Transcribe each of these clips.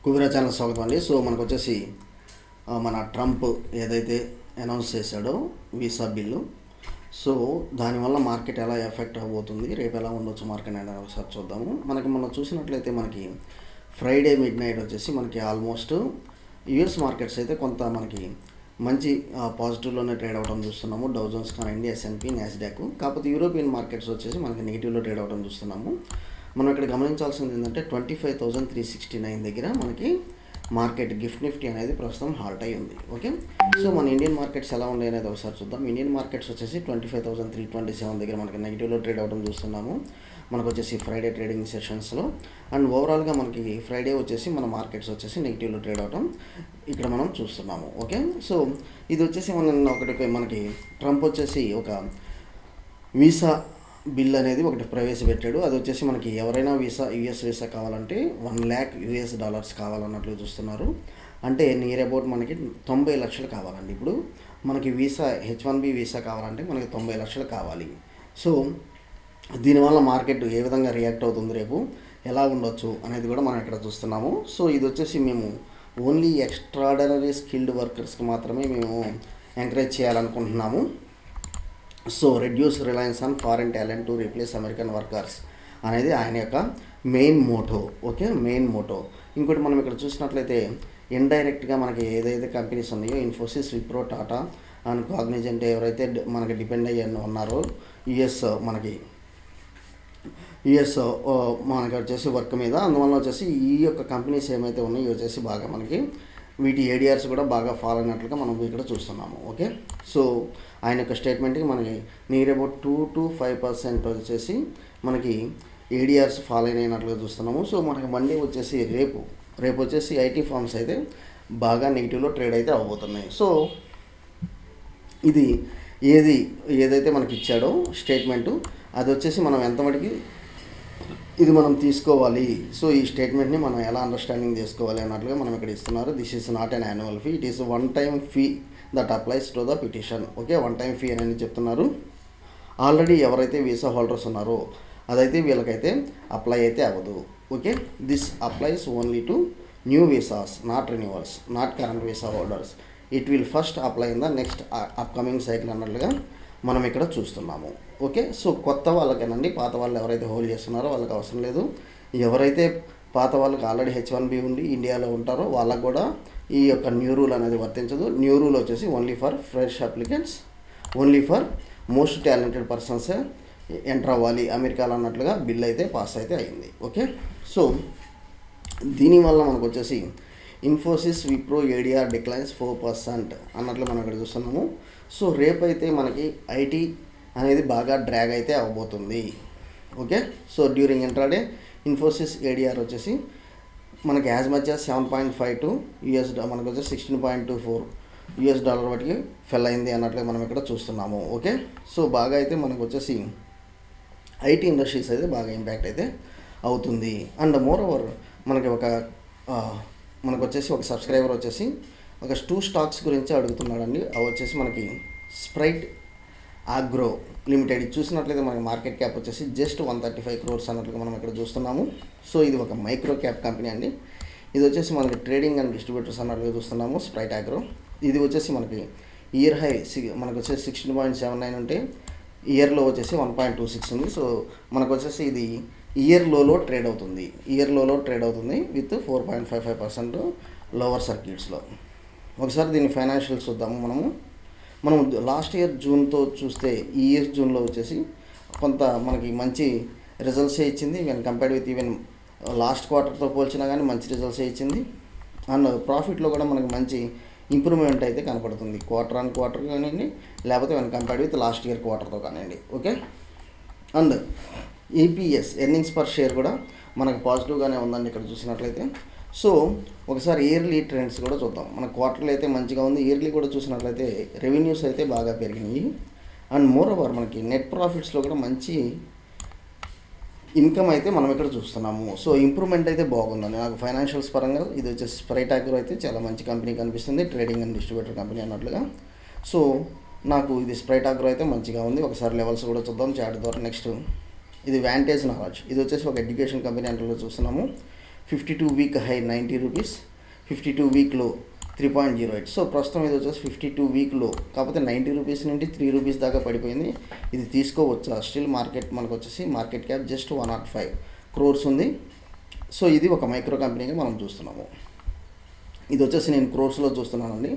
Kubera channel స్వాగతం అండి. So మనకు వచ్చేసి మన ట్రంప్ ఏదైతే అనౌన్స్ చేశాడో వీసా బిల్లు, సో దానివల్ల మార్కెట్ ఎలా ఎఫెక్ట్ అవబోతుంది, రేపు ఎలా ఉండొచ్చు మార్కెట్ అనేది ఒకసారి చూద్దాము. మనం చూసినట్లయితే మనకి ఫ్రైడే మిడ్ నైట్ వచ్చేసి మనకి ఆల్మోస్ట్ యుఎస్ మార్కెట్స్ అయితే కొంత మనకి మంచి పాజిటివ్లోనే ట్రేడ్ అవ్వడం చూస్తున్నాము. డౌ జోన్స్ కానివ్వండి, S&P, నాస్డాక్. కాకపోతే యూరోపియన్ మార్కెట్స్ వచ్చేసి మనకి నెగిటివ్లో ట్రేడ్ అవ్వడం చూస్తున్నాము. మనం ఇక్కడ గమనించాల్సింది ఏంటంటే 25,369 దగ్గర మనకి మార్కెట్ గిఫ్ట్ నిఫ్టీ అనేది ప్రస్తుతం హాల్ట్ అయి ఉంది. ఓకే, సో మన ఇండియన్ మార్కెట్స్ ఎలా ఉన్నాయి అనేది ఒకసారి చూద్దాం. ఇండియన్ మార్కెట్స్ వచ్చేసి 25,327 దగ్గర మనకి నెగిటివ్లో ట్రేడ్ అవ్వడం చూస్తున్నాము. మనకు వచ్చేసి ఫ్రైడే ట్రేడింగ్ సెషన్స్లో అండ్ ఓవరాల్గా మనకి ఫ్రైడే వచ్చేసి మన మార్కెట్స్ వచ్చేసి నెగిటివ్లో ట్రేడ్ అవ్వడం ఇక్కడ మనం చూస్తున్నాము. ఓకే, సో ఇది వచ్చేసి మనకి ట్రంప్ వచ్చేసి ఒక వీసా బిల్ అనేది ఒకటి ప్రవేశపెట్టాడు. అది వచ్చేసి మనకి ఎవరైనా యుఎస్ వీసా కావాలంటే $1,00,000 కావాలన్నట్లు చూస్తున్నారు. అంటే నియర్ అబౌట్ మనకి 90 లక్షలు కావాలండి. ఇప్పుడు మనకి వీసా H1B వీసా కావాలంటే మనకి 90 లక్షలు కావాలి. సో దీనివల్ల మార్కెట్ ఏ విధంగా రియాక్ట్ అవుతుంది, రేపు ఎలా ఉండొచ్చు అనేది కూడా మనం ఇక్కడ చూస్తున్నాము. సో ఇది వచ్చేసి మేము ఓన్లీ ఎక్స్ట్రాడనరీ స్కిల్డ్ వర్కర్స్కి మాత్రమే మేము ఎంకరేజ్ చేయాలనుకుంటున్నాము. So reduce Reliance on foreign talent to replace American workers అనేది ఆయన యొక్క main motto. Okay, main motto. ఇంకోటి మనం ఇక్కడ చూసినట్లయితే ఇండైరెక్ట్గా మనకి ఏదైతే కంపెనీస్ ఉన్నాయో ఇన్ఫోసిస్, విప్రో, టాటా అండ్ కాగ్నిజెంట్ ఎవరైతే మనకి డిపెండ్ అయ్యి ఉన్నారో యుఎస్ మనకి వచ్చేసి వర్క్ మీద, అందువల్ల వచ్చేసి ఈ యొక్క కంపెనీస్ ఏమైతే ఉన్నాయో వచ్చేసి బాగా మనకి వీటి ADRs కూడా బాగా ఫాలో అయినట్లుగా మనం ఇక్కడ చూస్తున్నాము. ఓకే, సో ఆయన యొక్క స్టేట్మెంట్కి మనకి నియర్ అబౌట్ 2 to 5% వచ్చేసి మనకి ADRs ఫాలో అయినట్లుగా చూస్తున్నాము. సో మనకి మండే వచ్చేసి రేపు వచ్చేసి IT ఫార్మ్స్ అయితే బాగా నెగిటివ్లో ట్రేడ్ అయితే అవ్వబోతున్నాయి. సో ఇది ఏదైతే మనకి ఇచ్చాడో స్టేట్మెంటు, అది వచ్చేసి మనం ఎంతమటికి ఇది మనం తీసుకోవాలి. సో ఈ స్టేట్మెంట్ని మనం ఎలా అండర్స్టాండింగ్ చేసుకోవాలి అన్నట్లుగా మనం ఇక్కడ ఇస్తున్నారు. This is not an annual fee, it is one time fee that applies to the petition. Okay, one time fee అని చెప్తున్నారు. ఆల్రెడీ ఎవరైతే వీసా హోల్డర్స్ ఉన్నారో అదైతే వీళ్ళకైతే అప్లై అయితే అవ్వదు. Okay, this applies only to new visas, not renewals, not current visa holders. It will first apply in the next upcoming cycle అన్నట్లుగా మనం ఇక్కడ చూస్తున్నాము. ఓకే, సో కొత్త వాళ్ళకేనండి, పాత వాళ్ళు ఎవరైతే హోల్డ్ చేస్తున్నారో వాళ్ళకి అవసరం లేదు. ఎవరైతే పాత వాళ్ళకి ఆల్రెడీ H1B ఉండి ఇండియాలో ఉంటారో వాళ్ళకు కూడా ఈ యొక్క న్యూ రూల్ అనేది వర్తించదు. న్యూ రూల్ వచ్చేసి only for fresh applicants, only for most talented పర్సన్సే ఎంటర్ అవ్వాలి అమెరికాలో అన్నట్లుగా బిల్ అయితే పాస్ అయితే అయింది. ఓకే, సో దీనివల్ల మనకు వచ్చేసి ఇన్ఫోసిస్, విప్రో ADR డిక్లైన్స్ 4% అన్నట్లు మనం ఇక్కడ చూస్తున్నాము. సో రేపైతే మనకి IT అనేది బాగా డ్రాగ్ అయితే అవ్వబోతుంది. Okay, so during intraday Infosys ADR వచ్చేసి మనకి యాజ్ మచ్ యాజ్ 7.52 US మనకు వచ్చేసి $16.24 వాటికి ఫెల్ అయింది అన్నట్లుగా మనం ఇక్కడ చూస్తున్నాము. ఓకే, సో బాగా అయితే మనకు వచ్చేసి IT ఇండస్ట్రీస్ అయితే బాగా ఇంపాక్ట్ అయితే అవుతుంది. అండ్ మోర్ ఓవర్ మనకు వచ్చేసి ఒక సబ్స్క్రైబర్ వచ్చేసి ఒక 2 స్టాక్స్ గురించి అడుగుతున్నాడండి. అవి వచ్చేసి మనకి స్ప్రైట్ ఆగ్రో లిమిటెడ్. చూసినట్లయితే మనకి మార్కెట్ క్యాప్ వచ్చేసి జస్ట్ 135 crores అన్నట్లుగా మనం ఇక్కడ చూస్తున్నాము. సో ఇది ఒక మైక్రో క్యాప్ కంపెనీ అండి. ఇది వచ్చేసి మనకి ట్రేడింగ్ అండ్ డిస్ట్రిబ్యూటర్స్ అన్నట్లుగా చూస్తున్నాము. స్ప్రైట్ ఆగ్రో ఇది వచ్చేసి మనకి ఇయర్ హై మనకు వచ్చేసి 16.79 ఉంటే ఇయర్లో వచ్చేసి 1.26 ఉంది. సో మనకు వచ్చేసి ఇది ఇయర్ లోలో ట్రేడ్ అవుతుంది విత్ 4.55% లోవర్ సర్క్యూట్స్లో. ఒకసారి దీని ఫైనాన్షియల్స్ చూద్దాము. మనం లాస్ట్ ఇయర్ జూన్తో చూస్తే ఈ ఇయర్ జూన్లో వచ్చేసి కొంత మనకి మంచి రిజల్ట్సే ఇచ్చింది. Even compared with even last క్వార్టర్తో పోల్చినా కానీ మంచి రిజల్ట్సే ఇచ్చింది. అండ్ ప్రాఫిట్లో కూడా మనకి మంచి ఇంప్రూవ్మెంట్ అయితే కనపడుతుంది, క్వార్టర్ ఆన్ క్వార్టర్ కానివ్వండి, లేకపోతే even compared with last year క్వార్టర్తో కానివ్వండి. Okay, and EPS earnings per share కూడా మనకు పాజిటివ్గానే ఉందండి ఇక్కడ చూసినట్లయితే. సో ఒకసారి ఇయర్లీ ట్రెండ్స్ కూడా చూద్దాం. మన క్వార్టర్లో అయితే మంచిగా ఉంది, ఇయర్లీ కూడా చూసినట్లయితే రెవెన్యూస్ అయితే బాగా పెరిగినాయి. అండ్ మోర్ ఓవర్ మనకి నెట్ ప్రాఫిట్స్లో కూడా మంచి ఇన్కమ్ అయితే మనం ఇక్కడ చూస్తున్నాము. సో ఇంప్రూవ్మెంట్ అయితే బాగుందండి నాకు ఫైనాన్షియల్స్ పరంగా. ఇది వచ్చేసి స్ప్రైట్ ఆగ్రో అయితే చాలా మంచి కంపెనీ కనిపిస్తుంది, ట్రేడింగ్ అండ్ డిస్ట్రిబ్యూటర్ కంపెనీ అన్నట్లుగా. సో నాకు ఇది స్ప్రైట్ ఆగ్రో అయితే మంచిగా ఉంది. ఒకసారి లెవెల్స్ కూడా చూద్దాం చార్ట్ ద్వారా. నెక్స్ట్ ఇది వాంటేజ్ నాలెడ్జ్, ఇది వచ్చేసి ఒక ఎడ్యుకేషన్ కంపెనీ అంటే చూస్తున్నాము. 52 వీక్ హై 90 రూపీస్, 52 వీక్ లో 3.08. సో ప్రస్తుతం ఇది వచ్చేసి 52 వీక్ లో, కాకపోతే 90 రూపీస్ నుండి 3 రూపీస్ దాకా పడిపోయింది. ఇది తీసుకోవచ్చా? స్టిల్ మార్కెట్ మనకు వచ్చేసి మార్కెట్ క్యాప్ జస్ట్ 105 crores ఉంది. సో ఇది ఒక మైక్రో కంపెనీగా మనం చూస్తున్నాము. ఇది వచ్చేసి నేను క్రోర్స్లో చూస్తున్నానండి.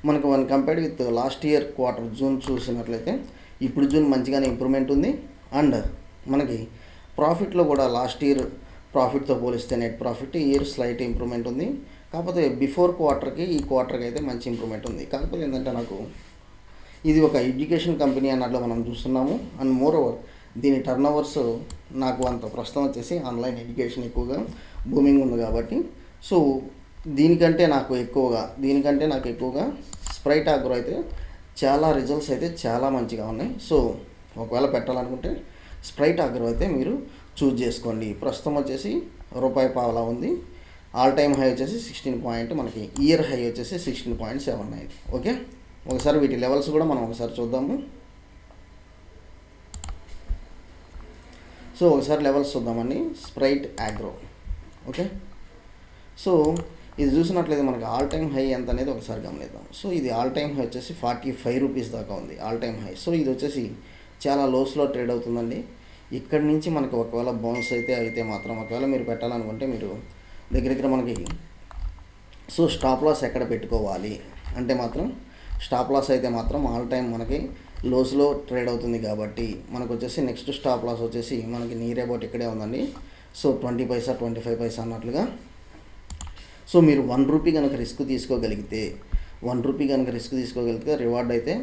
మనకు one compared with last year quarter June చూసినట్లయితే ఇప్పుడు జూన్ మంచిగానే ఇంప్రూవ్మెంట్ ఉంది. అండ్ మనకి ప్రాఫిట్లో కూడా లాస్ట్ ఇయర్ ప్రాఫిట్తో పోలిస్తే నెట్ ప్రాఫిట్ ఈ ఇయర్ స్లైట్ ఇంప్రూవ్మెంట్ ఉంది. కాకపోతే బిఫోర్ క్వార్టర్కి ఈ క్వార్టర్కి అయితే మంచి ఇంప్రూవ్మెంట్ ఉంది. కాకపోతే ఏంటంటే నాకు ఇది ఒక ఎడ్యుకేషన్ కంపెనీ అన్నట్లు మనం చూస్తున్నాము. అండ్ మోర్ ఓవర్ దీని టర్న్ ఓవర్స్ నాకు అంత ప్రస్తుతం వచ్చేసి ఆన్లైన్ ఎడ్యుకేషన్ ఎక్కువగా బూమింగ్ ఉంది కాబట్టి సో దీనికంటే నాకు ఎక్కువగా స్ప్రైట్ ఆగ్రో అయితే చాలా రిజల్ట్స్ అయితే చాలా మంచిగా ఉన్నాయి. సో ఒకవేళ పెట్టాలనుకుంటే స్ప్రైట్ ఆగ్రో అయితే మీరు చూజ్ చేసుకోండి. ప్రస్తుతం వచ్చేసి ₹1 ఉంది. ఆల్ టైమ్ హై వచ్చేసి 16 మనకి ఇయర్ హై వచ్చేసి 16.79. ఓకే, ఒకసారి వీటి లెవెల్స్ కూడా మనం ఒకసారి చూద్దాము. సో ఒకసారి లెవెల్స్ చూద్దామండి. స్ప్రైట్ ఆగ్రో ఓకే, సో ఇది చూసినట్లయితే మనకి ఆల్ టైమ్ హై ఎంత అనేది ఒకసారి గమనిద్దాం. సో ఇది ఆల్ టైమ్ హై వచ్చేసి 45 రూపీస్ దాకా ఉంది ఆల్ టైమ్ హై. సో ఇది వచ్చేసి చాలా లోస్లో ట్రేడ్ అవుతుందండి. ఇక్కడి నుంచి మనకి ఒకవేళ బౌన్స్ అయితే మాత్రం ఒకవేళ మీరు పెట్టాలనుకుంటే మీరు దగ్గర మనకి సో స్టాప్ లాస్ ఎక్కడ పెట్టుకోవాలి అంటే మాత్రం స్టాప్ లాస్ అయితే మాత్రం ఆల్ టైమ్ మనకి లోస్లో ట్రేడ్ అవుతుంది కాబట్టి మనకు వచ్చేసి నెక్స్ట్ స్టాప్ లాస్ వచ్చేసి మనకి నియర్ అబౌట్ ఇక్కడే ఉందండి. సో 20 పైసా 25 పైసా అన్నట్లుగా. సో మీరు ₹1 కనుక రిస్క్ తీసుకోగలిగితే రివార్డ్ అయితే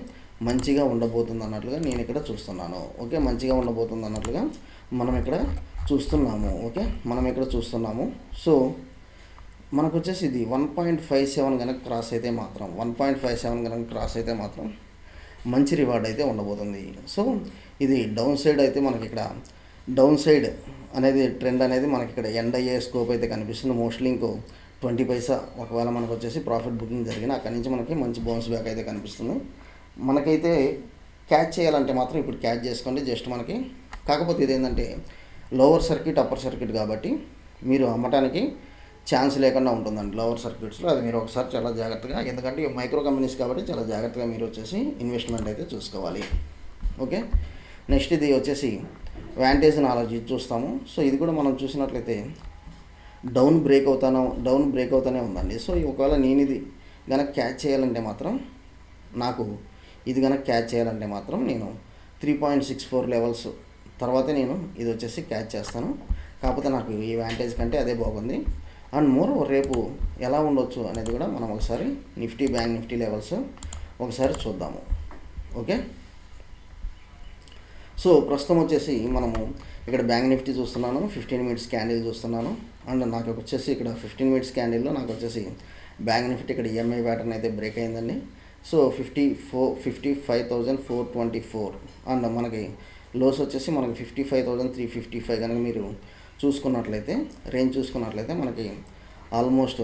మంచిగా ఉండబోతుంది అన్నట్లుగా నేను ఇక్కడ చూస్తున్నాను. ఓకే, మంచిగా ఉండబోతుంది అన్నట్లుగా మనం ఇక్కడ చూస్తున్నాము. సో మనకు వచ్చేసి ఇది 1.57 కనుక క్రాస్ అయితే మాత్రం మంచి రివార్డ్ అయితే ఉండబోతుంది. సో ఇది డౌన్ సైడ్ అయితే మనకి ఇక్కడ డౌన్ సైడ్ అనేది ట్రెండ్ అనేది మనకి ఇక్కడ ఎండ్ అయ్యే స్కోప్ అయితే కనిపిస్తుంది. మోస్ట్లీ ఇంకో 20 పైసా ఒకవేళ మనకు వచ్చేసి ప్రాఫిట్ బుకింగ్ జరిగిన అక్కడి నుంచి మనకి మంచి బౌన్స్ బ్యాక్ అయితే కనిపిస్తుంది. మనకైతే క్యాచ్ చేయాలంటే మాత్రం ఇప్పుడు క్యాచ్ చేసుకోండి జస్ట్ మనకి. కాకపోతే ఇదేంటంటే లోవర్ సర్క్యూట్ అప్పర్ సర్క్యూట్ కాబట్టి మీరు అమ్మటానికి ఛాన్స్ లేకుండా ఉంటుందండి లోవర్ సర్క్యూట్స్లో. అది మీరు ఒకసారి చాలా జాగ్రత్తగా, ఎందుకంటే మైక్రో కంపెనీస్ కాబట్టి చాలా జాగ్రత్తగా మీరు వచ్చేసి ఇన్వెస్ట్మెంట్ అయితే చూసుకోవాలి. ఓకే, నెక్స్ట్ ఇది వచ్చేసి వాంటేజ్ నాలెడ్జ్ చూస్తాము. సో ఇది కూడా మనం చూసినట్లయితే డౌన్ బ్రేక్ అవుతానే ఉందండి. సో ఒకవేళ నేను ఇది కనుక క్యాచ్ చేయాలంటే మాత్రం నేను 3.64 లెవెల్స్ తర్వాతే నేను ఇది వచ్చేసి క్యాచ్ చేస్తాను. కాకపోతే నాకు ఈ వాంటేజ్ కంటే అదే బాగుంది. అండ్ మోర్ రేపు ఎలా ఉండొచ్చు అనేది కూడా మనం ఒకసారి బ్యాంక్ నిఫ్టీ లెవెల్స్ ఒకసారి చూద్దాము. ఓకే, సో ప్రస్తుతం వచ్చేసి మనము ఇక్కడ బ్యాంక్ నిఫ్టీ చూస్తున్నాను, 15 మినిట్స్ క్యాండిల్ చూస్తున్నాను. అండ్ నాకు వచ్చేసి ఇక్కడ 15 మినిట్స్ క్యాండిల్లో నాకు వచ్చేసి బ్యాంక్ నిఫ్టీ ఇక్కడ ఈఎంఐ ప్యాటర్న్ అయితే బ్రేక్ అయిందండి. సో 55,424 అండ్ మనకి లోస్ వచ్చేసి మనకి 55,355 కనుక మీరు రేంజ్ చూసుకున్నట్లయితే మనకి ఆల్మోస్ట్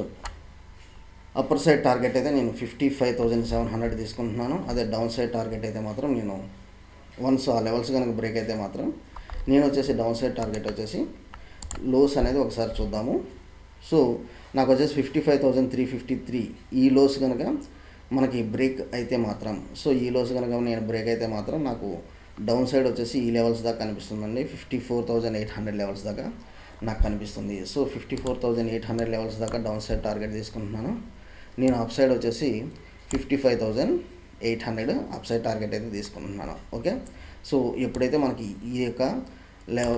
అప్పర్ సైడ్ టార్గెట్ అయితే నేను 55,700 తీసుకుంటున్నాను. అదే డౌన్ సైడ్ టార్గెట్ అయితే మాత్రం నేను వన్స్ ఆ లెవెల్స్ కనుక బ్రేక్ అయితే మాత్రం నేను వచ్చేసి డౌన్ సైడ్ టార్గెట్ వచ్చేసి లోస్ అనేది ఒకసారి చూద్దాము. సో నాకు వచ్చేసి 55,353 ఈ లోస్ కనుక మనకి బ్రేక్ అయితే మాత్రం, సో ఈ లోస్ కనుక నేను బ్రేక్ అయితే మాత్రం నాకు డౌన్ సైడ్ వచ్చేసి ఈ లెవెల్స్ దాకా కనిపిస్తుందండి. 54,800 లెవెల్స్ దాకా నాకు కనిపిస్తుంది. సో 54,800 లెవెల్స్ దాకా డౌన్ సైడ్ టార్గెట్ తీసుకుంటున్నాను. నేను అప్ సైడ్ వచ్చేసి 55,800 అప్ సైడ్ టార్గెట్ అయితే తీసుకుంటున్నాను. ఓకే, సో ఎప్పుడైతే మనకి ఈ యొక్క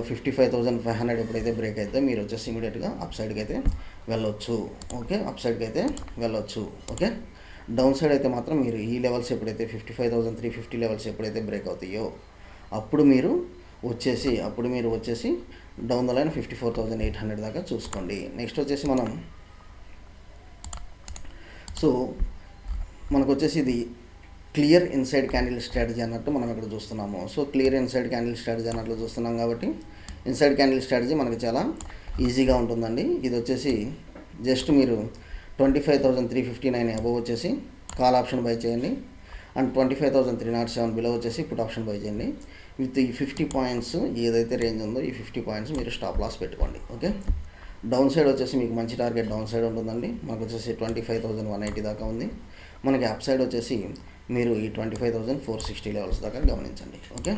55,500 ఎప్పుడైతే బ్రేక్ అయితే మీరు వచ్చేసి ఇమీడియట్గా అప్ సైడ్కి అయితే వెళ్ళొచ్చు. ఓకే, అప్ సైడ్కి అయితే వెళ్ళొచ్చు. ఓకే, డౌన్ సైడ్ అయితే మాత్రం మీరు ఈ లెవెల్స్ ఎప్పుడైతే 55,350 లెవెల్స్ ఎప్పుడైతే బ్రేక్ అవుతాయో అప్పుడు మీరు వచ్చేసి డౌన్ ద లైన్ 54,800 దాకా చూసుకోండి. నెక్స్ట్ వచ్చేసి మనకు వచ్చేసి ఇది క్లియర్ ఇన్సైడ్ క్యాండిల్ స్ట్రాటజీ అన్నట్టు మనం ఇక్కడ చూస్తున్నాము. So clear inside candle strategy అన్నట్లు చూస్తున్నాం కాబట్టి ఇన్సైడ్ క్యాండిల్ స్ట్రాటజీ మనకి చాలా ఈజీగా ఉంటుందండి. ఇది వచ్చేసి జస్ట్ మీరు 25,359 అబవ్ వచ్చేసి కాల్ ఆప్షన్ బై చేయండి. అండ్ 25,307 బిలో వచ్చేసి పుట్ ఆప్షన్ బై చేయండి. విత్ ఈ 50 పాయింట్స్ ఏదైతే రేంజ్ ఉందో ఈ 50 పాయింట్స్ మీరు స్టాప్ లాస్ పెట్టుకోండి. ఓకే, డౌన్ సైడ్ వచ్చేసి మీకు మంచి టార్గెట్ డౌన్ సైడ్ ఉంటుందండి. మనకు వచ్చేసి 25,180 దాకా ఉంది. మనకి అప్ సైడ్ వచ్చేసి మీరు ఈ 25,460 లెవెల్స్ దాకా గమనించండి. ఓకే,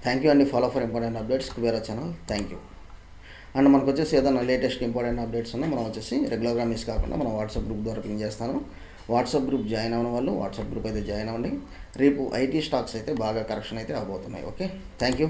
థ్యాంక్ యూ అండి. Follow for important updates Kubera channel. Thank you. And మనకు వచ్చేసి ఏదైనా లేటెస్ట్ ఇంపార్టెంట్ అప్డేట్స్ ఉన్నా మనం వచ్చేసి రెగ్యులర్గా మిస్ కాకుండా మనం వాట్సాప్ గ్రూప్ ద్వారా పింగ్ చేస్తాను. వాట్సాప్ గ్రూప్ జాయిన్ అవ్వని వాళ్ళు వాట్సాప్ గ్రూప్ అయితే జాయిన్ అవ్వండి. రేపు ఐటీ స్టాక్స్ అయితే బాగా కరెక్షన్ అయితే అవబోతున్నాయి. Okay, thank you.